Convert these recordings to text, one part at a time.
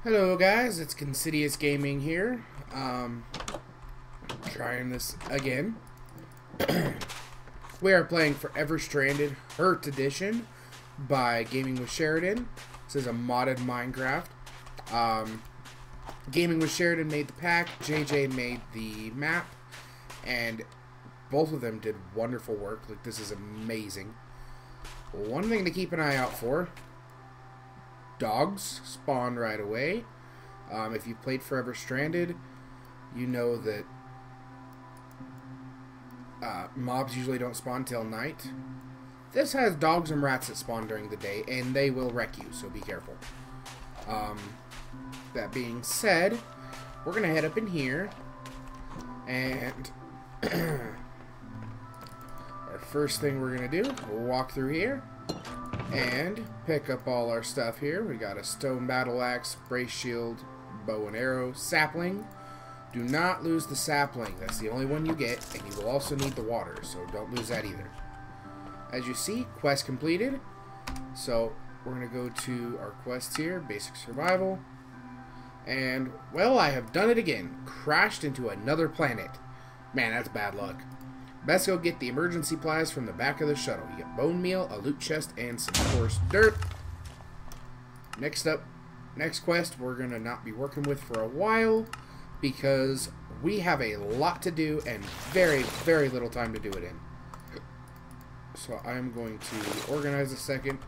Hello guys, it's Considious Gaming here. Trying this again. We are playing Forever Stranded Hurt Edition by Gaming with Sheridan. This is a modded Minecraft. Gaming with Sheridan made the pack, JJ made the map, and both of them did wonderful work. Like, this is amazing. One thing to keep an eye out for: dogs spawn right away. If you've played Forever Stranded, you know that mobs usually don't spawn till night. This has dogs and rats that spawn during the day, and they will wreck you, so be careful. That being said, we're going to head up in here, and our first thing we're going to do, we'll walk through here and pick up all our stuff here. We got a stone battle axe, brace shield, bow and arrow, sapling. Do not lose the sapling. That's the only one you get, and you will also need the water, so don't lose that either. As you see, quest completed. So we're going to go to our quests here, basic survival. And, well, I have done it again. Crashed into another planet. Man, that's bad luck. Best go get the emergency supplies from the back of the shuttle. You get bone meal, a loot chest, and some coarse dirt. Next up, next quest we're going to not be working with for a while, because we have a lot to do and very, very little time to do it in. So I'm going to organize a second.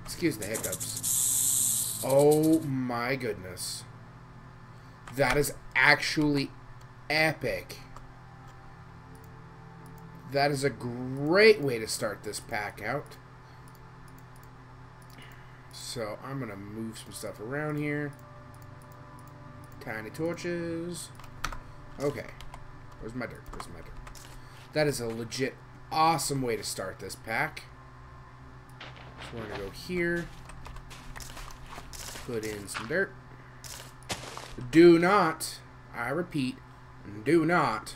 Excuse the hiccups. Oh my goodness. That is actually epic. That is a great way to start this pack out. So I'm going to move some stuff around here. Tiny torches. Okay. Where's my dirt? Where's my dirt? That is a legit awesome way to start this pack. So we're going to go here. Put in some dirt. Do not, I repeat, do not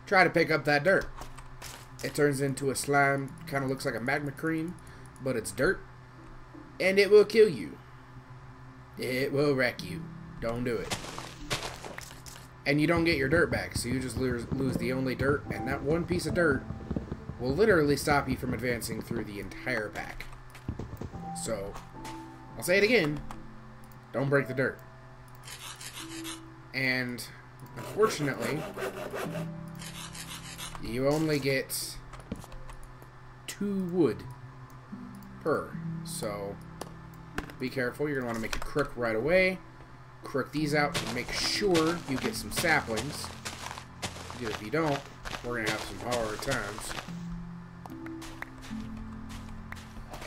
try to pick up that dirt. It turns into a slime, kind of looks like a magma cream, but it's dirt, and it will kill you. It will wreck you. Don't do it. And you don't get your dirt back, so you just lose the only dirt, and that one piece of dirt will literally stop you from advancing through the entire pack. So, I'll say it again, don't break the dirt. And, unfortunately, you only get 2 wood per. So, be careful. You're going to want to make a crook right away. Crook these out and make sure you get some saplings. Because if you don't, we're going to have some hard times.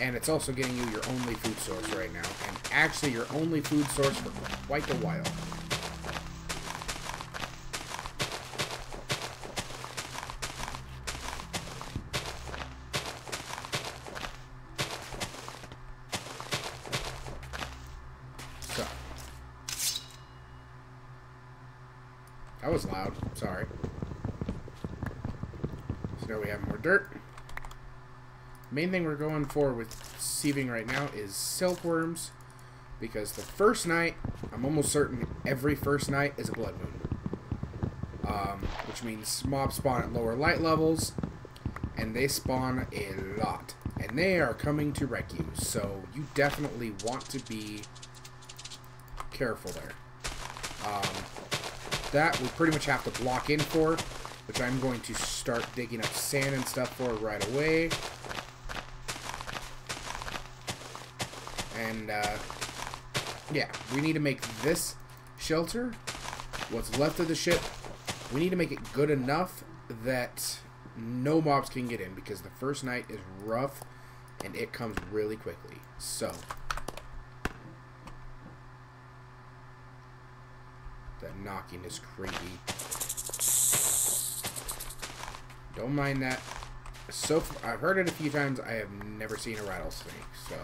And it's also getting you your only food source right now. And actually your only food source for quite a while. So. That was loud. Sorry. So now we have more dirt. Main thing we're going for with sieving right now is silkworms, because the first night, I'm almost certain every first night is a blood moon. Which means mobs spawn at lower light levels, and they spawn a lot. And they are coming to wreck you, so you definitely want to be careful there. That we pretty much have to block in for, which I'm going to start digging up sand and stuff for right away. And, yeah, we need to make this shelter, what's left of the ship, we need to make it good enough that no mobs can get in, because the first night is rough, and it comes really quickly. So, that knocking is creepy. Don't mind that. So, I've heard it a few times, I have never seen a rattlesnake, so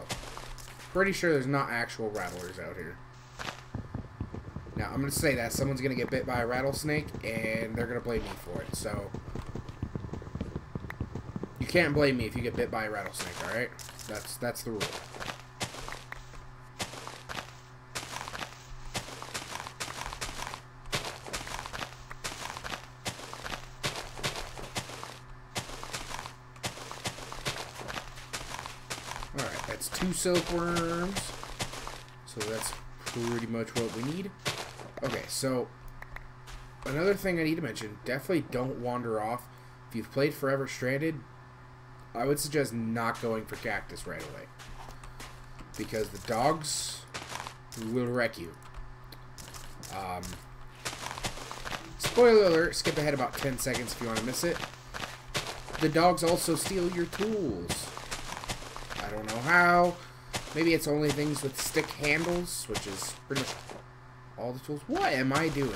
pretty sure there's not actual rattlers out here. Now, I'm going to say that someone's going to get bit by a rattlesnake, and they're going to blame me for it. So, you can't blame me if you get bit by a rattlesnake, alright? That's the rule. 2 silkworms. So that's pretty much what we need. Okay, so another thing I need to mention, definitely don't wander off. If you've played Forever Stranded, I would suggest not going for cactus right away, because the dogs will wreck you. Spoiler alert, skip ahead about 10 seconds if you want to miss it. The dogs also steal your tools. I don't know how. Maybe it's only things with stick handles, which is pretty much all the tools. What am I doing?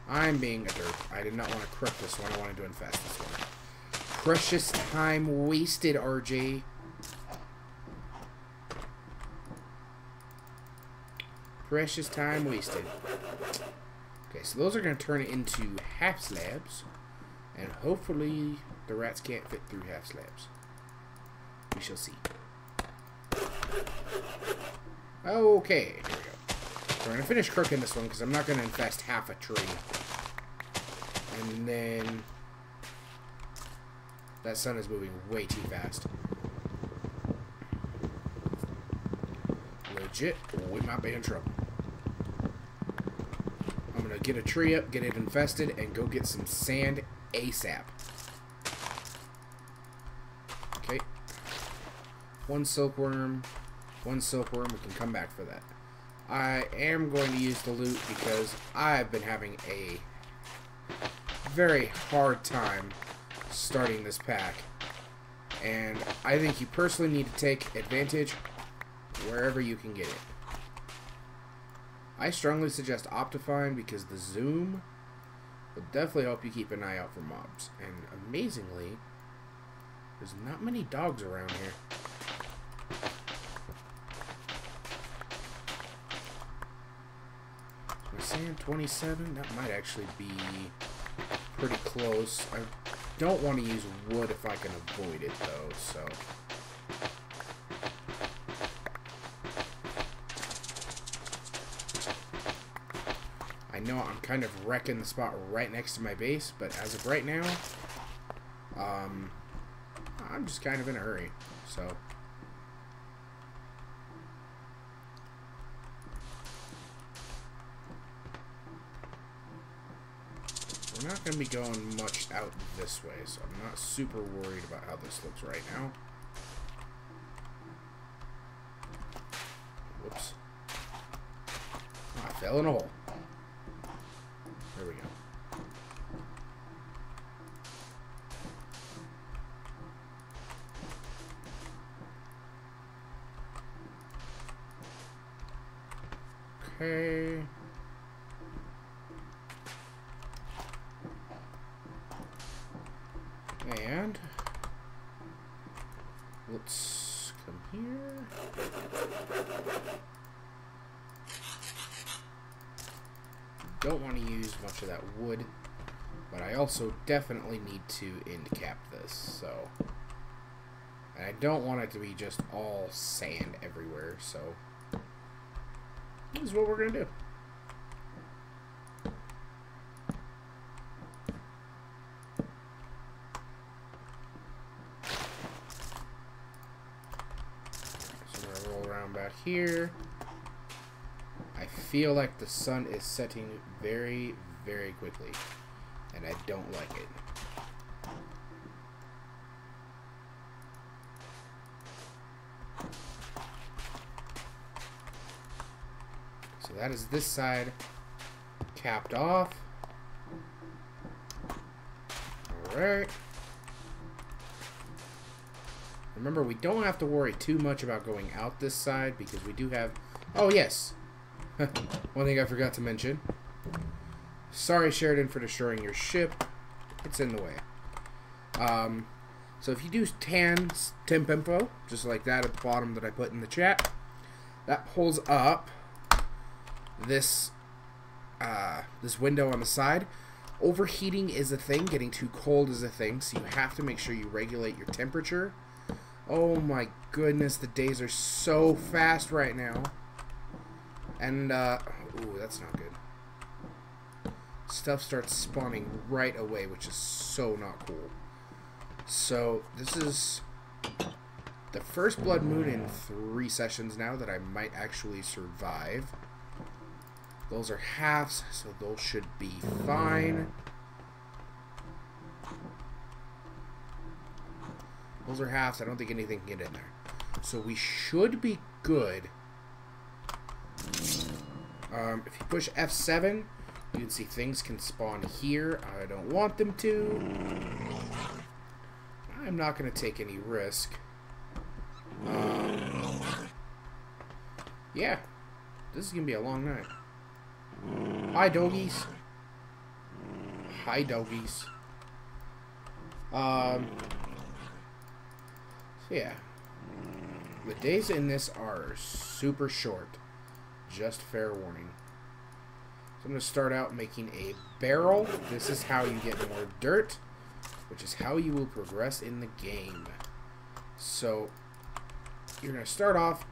I'm being a derp. I did not want to crook this one. I wanted to infest this one. Precious time wasted, RJ. Precious time wasted. Okay, so those are going to turn into half slabs. And hopefully the rats can't fit through half slabs. We shall see. Okay, here we go. We're going to finish crooking this one because I'm not going to infest half a tree. And then that sun is moving way too fast. Legit, we might be in trouble. I'm going to get a tree up, get it infested, and go get some sand ASAP. Okay. 1 silkworm. 1 silkworm. We can come back for that. I am going to use the loot because I've been having a very hard time starting this pack. And I think you personally need to take advantage wherever you can get it. I strongly suggest Optifine because the zoom will definitely help you keep an eye out for mobs. And amazingly, there's not many dogs around here. Sand 27, that might actually be pretty close. I don't want to use wood if I can avoid it though, so. I know I'm kind of wrecking the spot right next to my base, but as of right now, I'm just kind of in a hurry, so. We're not going to be going much out this way, so I'm not super worried about how this looks right now. Whoops. Oh, I fell in a hole. There we go. Okay. And let's come here. Don't want to use much of that wood, but I also definitely need to end cap this, so. And I don't want it to be just all sand everywhere, so this is what we're going to do. Back here. I feel like the sun is setting very, very quickly, and I don't like it. So that is this side capped off. Alright. Remember, we don't have to worry too much about going out this side because we do have... Oh, yes. One thing I forgot to mention. Sorry, Sheridan, for destroying your ship. It's in the way. So if you do TAN's temp info, just like that at the bottom that I put in the chat, that pulls up this this window on the side. Overheating is a thing. Getting too cold is a thing. So you have to make sure you regulate your temperature. Oh my goodness, the days are so fast right now. And, ooh, that's not good. Stuff starts spawning right away, which is so not cool. So, this is the first blood moon in 3 sessions now that I might actually survive. Those are halves, so those should be fine. Those are halves. I don't think anything can get in there. So we should be good. If you push F7, you can see things can spawn here. I don't want them to. I'm not going to take any risk. Yeah. This is going to be a long night. Hi, doggies. Hi, doggies. So yeah. The days in this are super short. Just fair warning. So I'm going to start out making a barrel. This is how you get more dirt, which is how you will progress in the game. So you're going to start off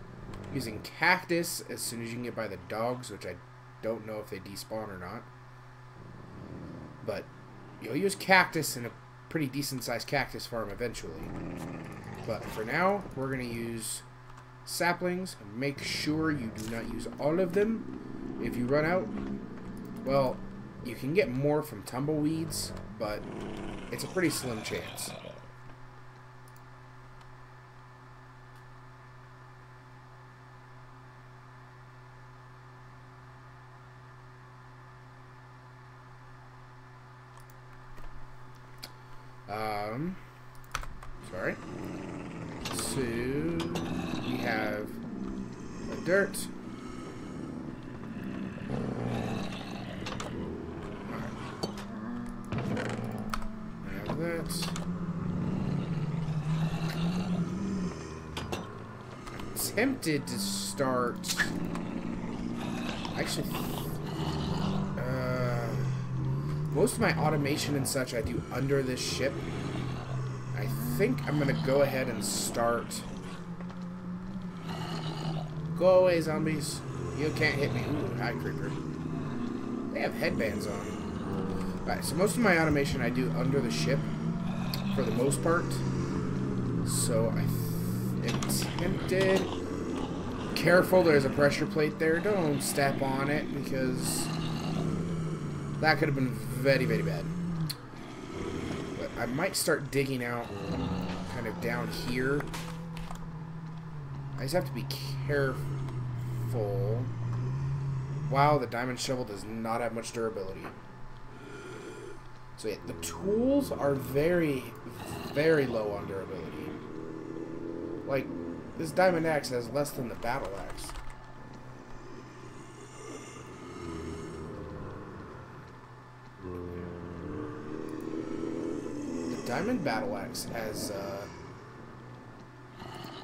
using cactus as soon as you can get by the dogs, which I don't know if they despawn or not. But you'll use cactus in a pretty decent sized cactus farm eventually. But for now, we're going to use saplings. Make sure you do not use all of them. If you run out, well, you can get more from tumbleweeds, but it's a pretty slim chance. Sorry. So we have the dirt. Have that. I'm tempted to start. Actually, most of my automation and such I do under this ship. I think I'm gonna go ahead and start. Go away, zombies. You can't hit me. Ooh, hi, creeper. They have headbands on. Alright, so most of my automation I do under the ship, for the most part. So I am tempted. Careful, there's a pressure plate there. Don't step on it, because that could have been very, very bad. But I might start digging out kind of down here. I just have to be careful. Wow, the diamond shovel does not have much durability. So yeah, the tools are very, very low on durability. Like, this diamond axe has less than the battle axe. The diamond battle axe has,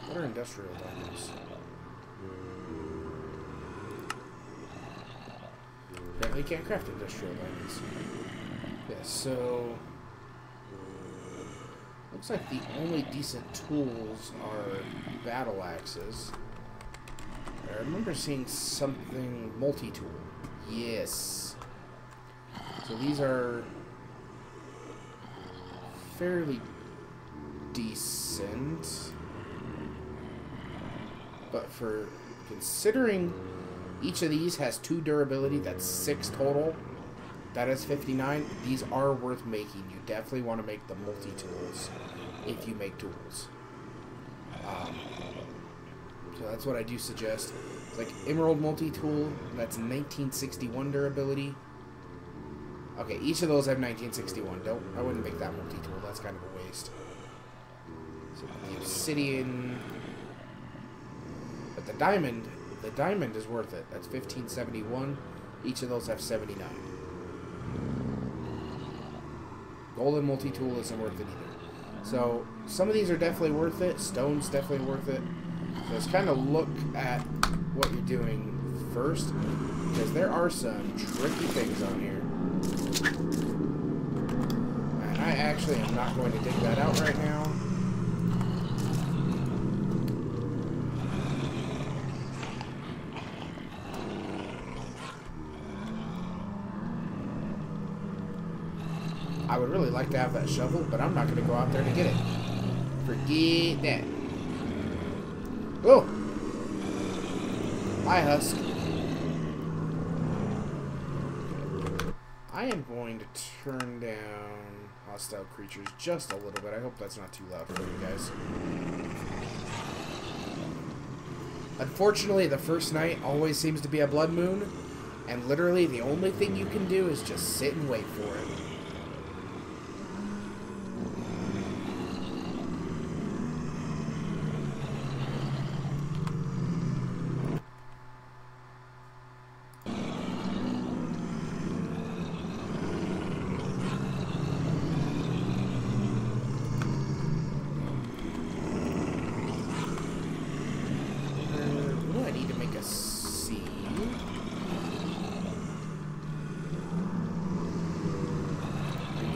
what are industrial diamonds? Apparently you can't craft industrial diamonds. Yeah, so looks like the only decent tools are battle axes. I remember seeing something multi-tool. Yes. So these are fairly decent. But for considering each of these has 2 durability, that's 6 total. That is 59. These are worth making. You definitely want to make the multi-tools if you make tools. So that's what I do suggest. It's like Emerald multi-tool, that's 1961 durability. Okay, each of those have 1961. I wouldn't make that multi-tool. That's kind of a waste. So the obsidian, but the diamond is worth it. That's 1571. Each of those have 79. Golden multi-tool isn't worth it either. So some of these are definitely worth it. Stone's definitely worth it. So let's kind of look at what you're doing first, because there are some tricky things on here. And I actually am not going to dig that out right now. I would really like to have that shovel, but I'm not going to go out there to get it. Forget that. Hi, Husk. I am going to turn down hostile creatures just a little bit. I hope that's not too loud for you guys. Unfortunately, the first night always seems to be a blood moon, and literally the only thing you can do is just sit and wait for it.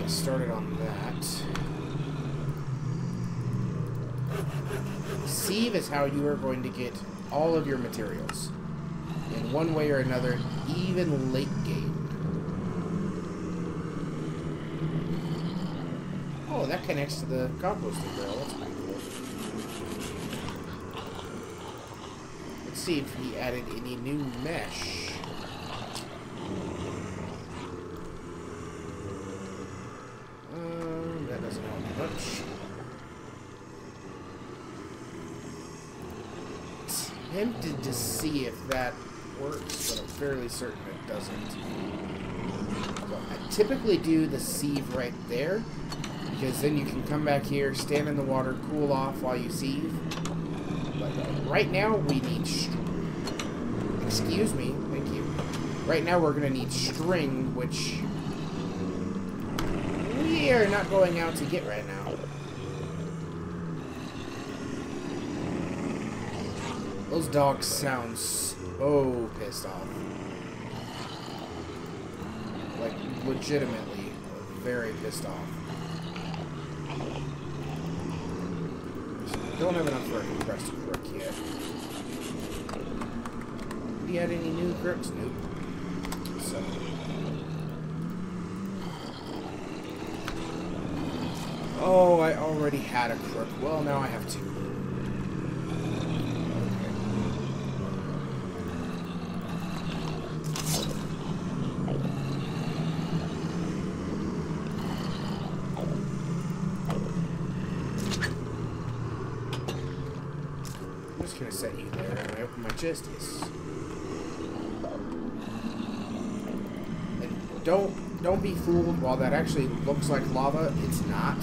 Started on that. Sieve is how you are going to get all of your materials in one way or another, even late game. Oh, that connects to the composting barrel. That's pretty cool. Let's see if he added any new mesh. That doesn't help much. Tempted to see if that works, but I'm fairly certain it doesn't. So I typically do the sieve right there, because then you can come back here, stand in the water, cool off while you sieve. But right now we need excuse me, thank you. Right now we're going to need string, which we are not going out to get right now. Those dogs sound so pissed off. Like, legitimately very pissed off. Don't have enough for a compressed crook yet. Did he add any new crooks? Nope. So. Oh, I already had a crook. Well, now I have two. I'm just gonna set you there and I open my chest. Yes. And don't be fooled. While that actually looks like lava, it's not.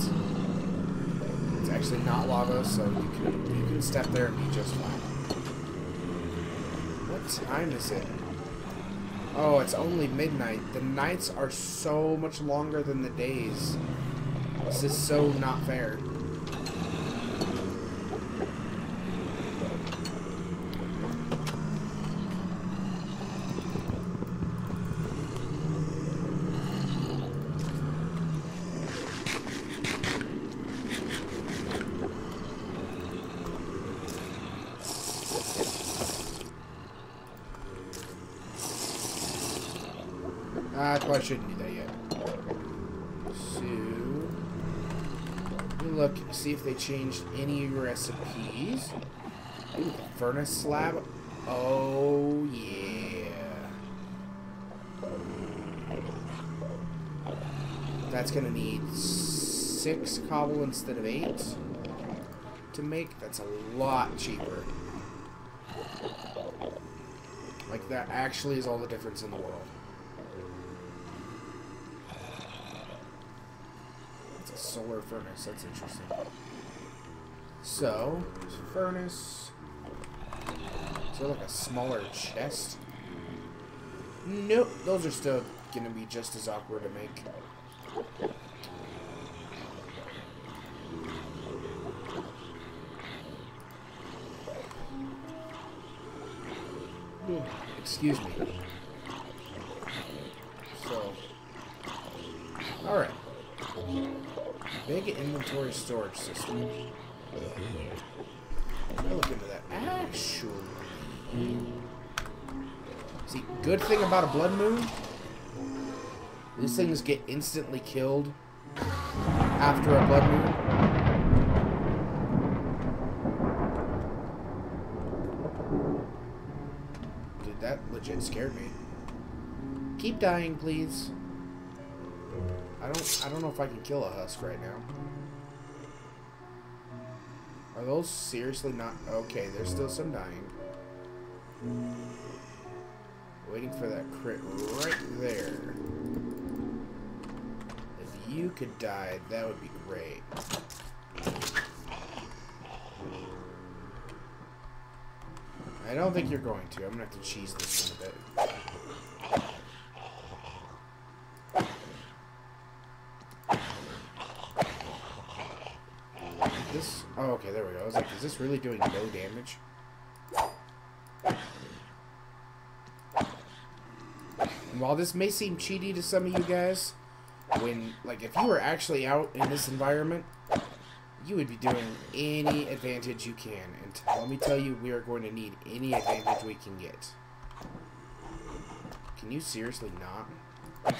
It's actually not lava, so you can step there and be just fine. What time is it? Oh, it's only midnight. The nights are so much longer than the days. This is so not fair. I probably shouldn't do that yet. So, let me look, see if they changed any recipes. Ooh, the furnace slab. Oh, yeah. That's gonna need 6 cobble instead of 8 to make. That's a lot cheaper. Like, that actually is all the difference in the world. Solar furnace, that's interesting. So, furnace. Is there like a smaller chest? Nope, those are still gonna be just as awkward to make. Excuse me. So, alright. Big inventory storage system. I'll look into that. Actually, see, good thing about a blood moon, these things get instantly killed after a blood moon. legit scared me. Keep dying, please. I don't know if I can kill a husk right now. Are those seriously not... Okay, there's still some dying. Waiting for that crit right there. If you could die, that would be great. I don't think you're going to. I'm going to have to cheese this one a bit. This... Oh, okay, there we go. I was like, is this really doing no damage? And while this may seem cheaty to some of you guys, when, like, if you were actually out in this environment, you would be doing any advantage you can. And let me tell you, we are going to need any advantage we can get. Can you seriously not? Thank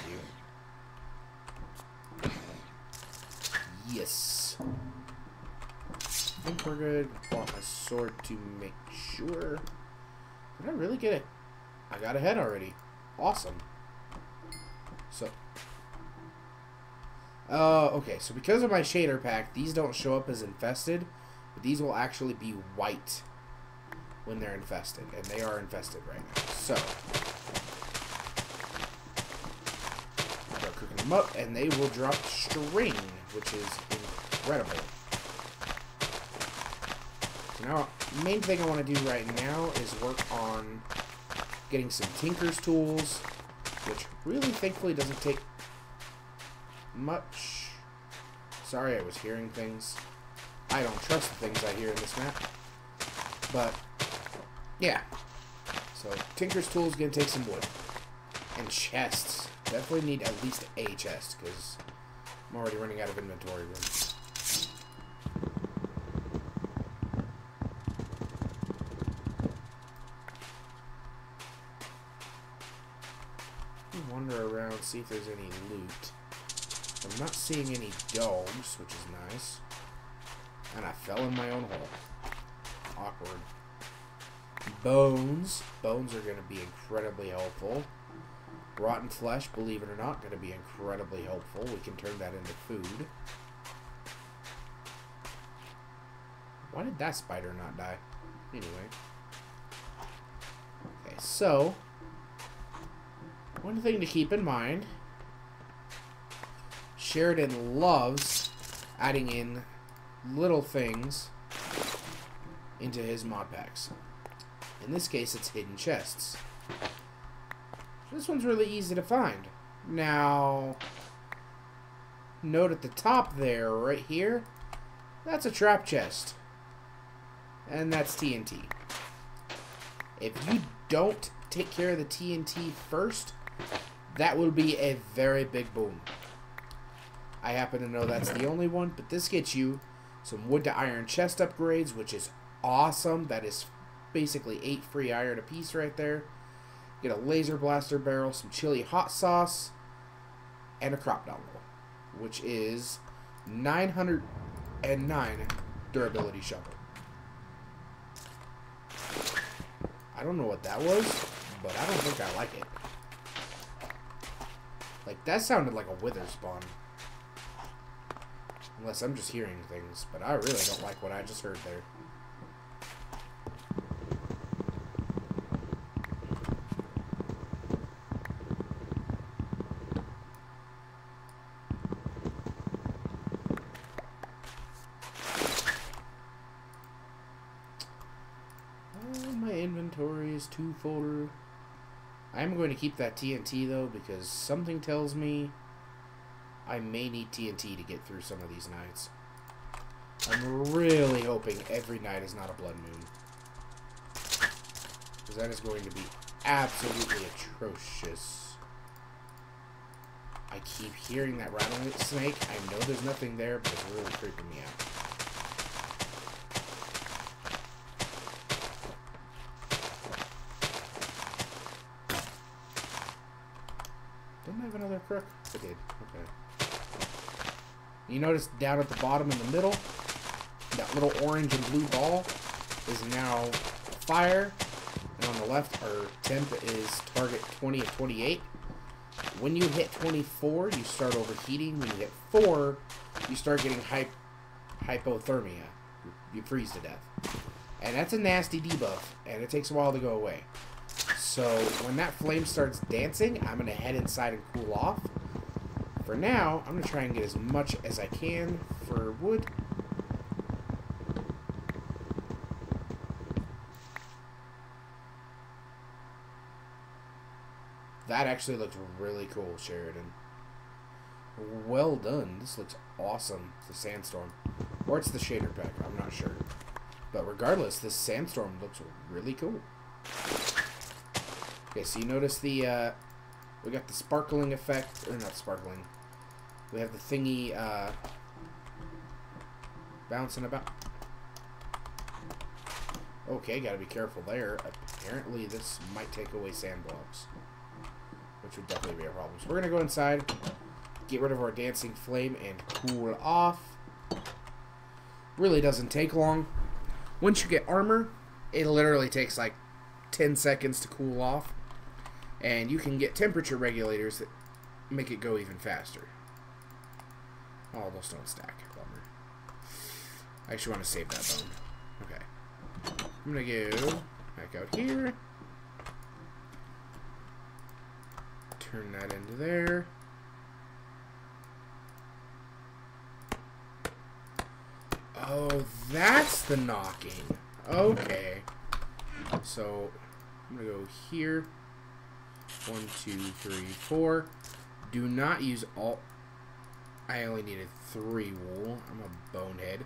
you. Yes. I think we're good. Bought my sword to make sure. Did I really get it? I got a head already. Awesome. So. Okay, so because of my shader pack, these don't show up as infested, but these will actually be white when they're infested, and they are infested right now. So, start cooking them up, and they will drop string, which is incredible. So now, the main thing I want to do right now is work on getting some Tinker's tools, which really, thankfully, doesn't take much. Sorry, I was hearing things. I don't trust the things I hear in this map. But, yeah. So, Tinker's tools gonna take some wood. And chests. Definitely need at least a chest, because I'm already running out of inventory room. Wander around, see if there's any loot. I'm not seeing any dogs, which is nice. And I fell in my own hole. Awkward. Bones. Bones are going to be incredibly helpful. Rotten flesh, believe it or not, going to be incredibly helpful. We can turn that into food. Why did that spider not die? Anyway. Okay, so one thing to keep in mind, Sheridan loves adding in little things into his mod packs. In this case, it's hidden chests. This one's really easy to find. Now, note at the top there, right here, that's a trap chest. And that's TNT. If you don't take care of the TNT first, that will be a very big boom. I happen to know that's the only one, but this gets you some wood to iron chest upgrades, which is awesome. That is basically 8 free iron a piece right there. Get a laser blaster barrel, some chili hot sauce, and a crop dongle, which is 909 durability shovel. I don't know what that was, but I don't think I like it. Like, that sounded like a wither spawn. Unless I'm just hearing things, but I really don't like what I just heard there. My inventory is too full. I'm going to keep that TNT though, because something tells me I may need TNT to get through some of these nights. I'm really hoping every night is not a blood moon, because that is going to be absolutely atrocious. I keep hearing that rattlesnake. I know there's nothing there, but it's really creeping me out. Didn't I have another crook? I did. Okay. You notice down at the bottom in the middle, that little orange and blue ball is now fire, and on the left, our temp is target 20 at 28. When you hit 24, you start overheating. When you hit 4, you start getting hypothermia. You freeze to death. And that's a nasty debuff, and it takes a while to go away. So when that flame starts dancing, I'm going to head inside and cool off. For now, I'm going to try and get as much as I can for wood. That actually looks really cool, Sheridan. Well done. This looks awesome. It's a sandstorm. Or it's the shader pack. I'm not sure. But regardless, this sandstorm looks really cool. Okay, so you notice the, we got the sparkling effect. Or not sparkling. We have the thingy, bouncing about. Okay, gotta be careful there. Apparently, this might take away sand blocks, which would definitely be a problem. So we're going to go inside, get rid of our dancing flame, and cool off. Really doesn't take long. Once you get armor, it literally takes like 10 seconds to cool off. And you can get temperature regulators that make it go even faster. Oh, those don't stack. Bummer. I actually want to save that bone. Okay. I'm going to go back out here. Turn that into there. Oh, that's the knocking. Okay. So, I'm going to go here. 1, 2, 3, 4. Do not use all... I only needed 3 wool. I'm a bonehead.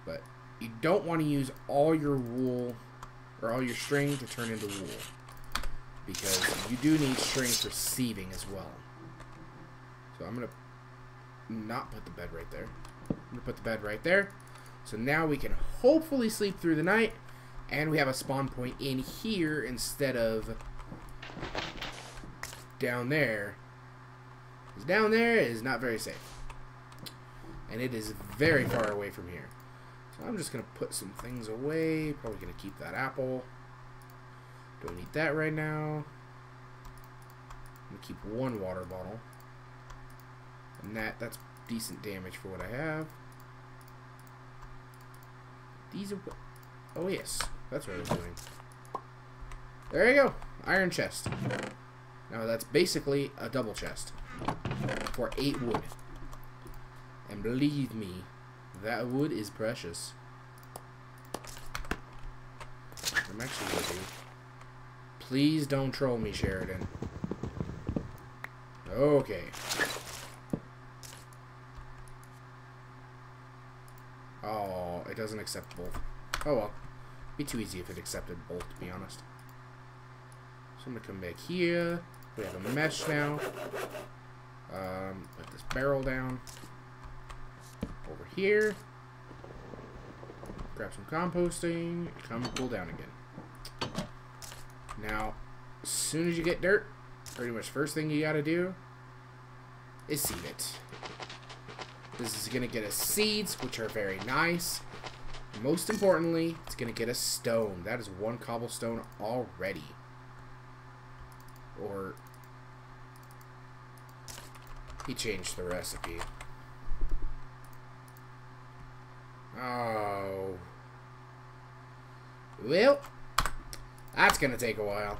But you don't want to use all your wool or all your string to turn into wool. Because you do need string for sieving as well. So I'm going to not put the bed right there. I'm going to put the bed right there. So now we can hopefully sleep through the night. And we have a spawn point in here instead of down there. Because down there is not very safe. And it is very far away from here. So I'm just going to put some things away. Probably going to keep that apple. Don't need that right now. I'm going to keep 1 water bottle. And that's decent damage for what I have. These are... Oh, yes. That's what I was doing. There you go. Iron chest. Now, that's basically a double chest. For 8 wood. And believe me, that wood is precious. What I'm actually going to do... Please don't troll me, Sheridan. Okay. Oh, it doesn't accept both. Oh well. Be too easy if it accepted both, to be honest. So I'm going to come back here. We have a mesh now. Put this barrel down. Over here. Grab some composting. Come cool down again. Now, as soon as you get dirt, pretty much first thing you gotta do is seed it. This is gonna get us seeds, which are very nice. Most importantly, it's gonna get us stone. That is 1 cobblestone already. Or he changed the recipe. Oh. Well, that's gonna take a while.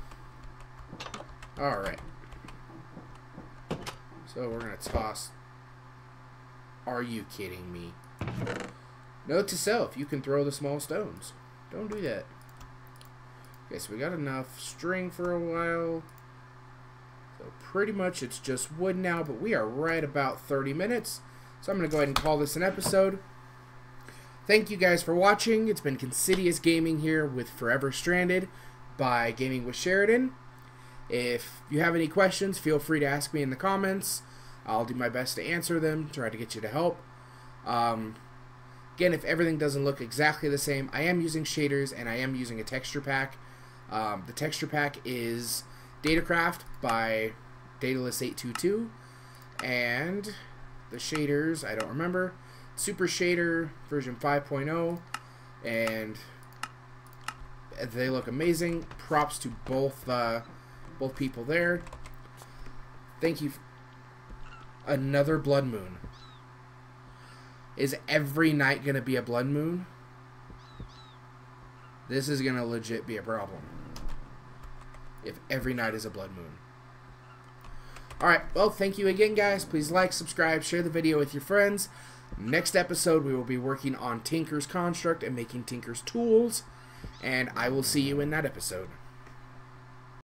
Alright. So we're gonna toss... Are you kidding me? Note to self, you can throw the small stones. Don't do that. Okay, so we got enough string for a while. So pretty much it's just wood now, but we are right about 30 minutes. So I'm going to go ahead and call this an episode. Thank you guys for watching. It's been Considious Gaming here with Forever Stranded by Gaming with Sheridan. If you have any questions, feel free to ask me in the comments. I'll do my best to answer them, try to get you to help. Again, if everything doesn't look exactly the same, I am using shaders and I am using a texture pack. The texture pack is Datacraft by Daedalus822, and the shaders, I don't remember, Super Shader version 5.0, and They look amazing. Props to both people there. Thank you. Another blood moon. Is every night going to be a blood moon? This is going to legit be a problem. If every night is a blood moon. Alright, well, thank you again, guys. Please like, subscribe, share the video with your friends. Next episode, we will be working on Tinker's construct and making Tinker's tools. And I will see you in that episode.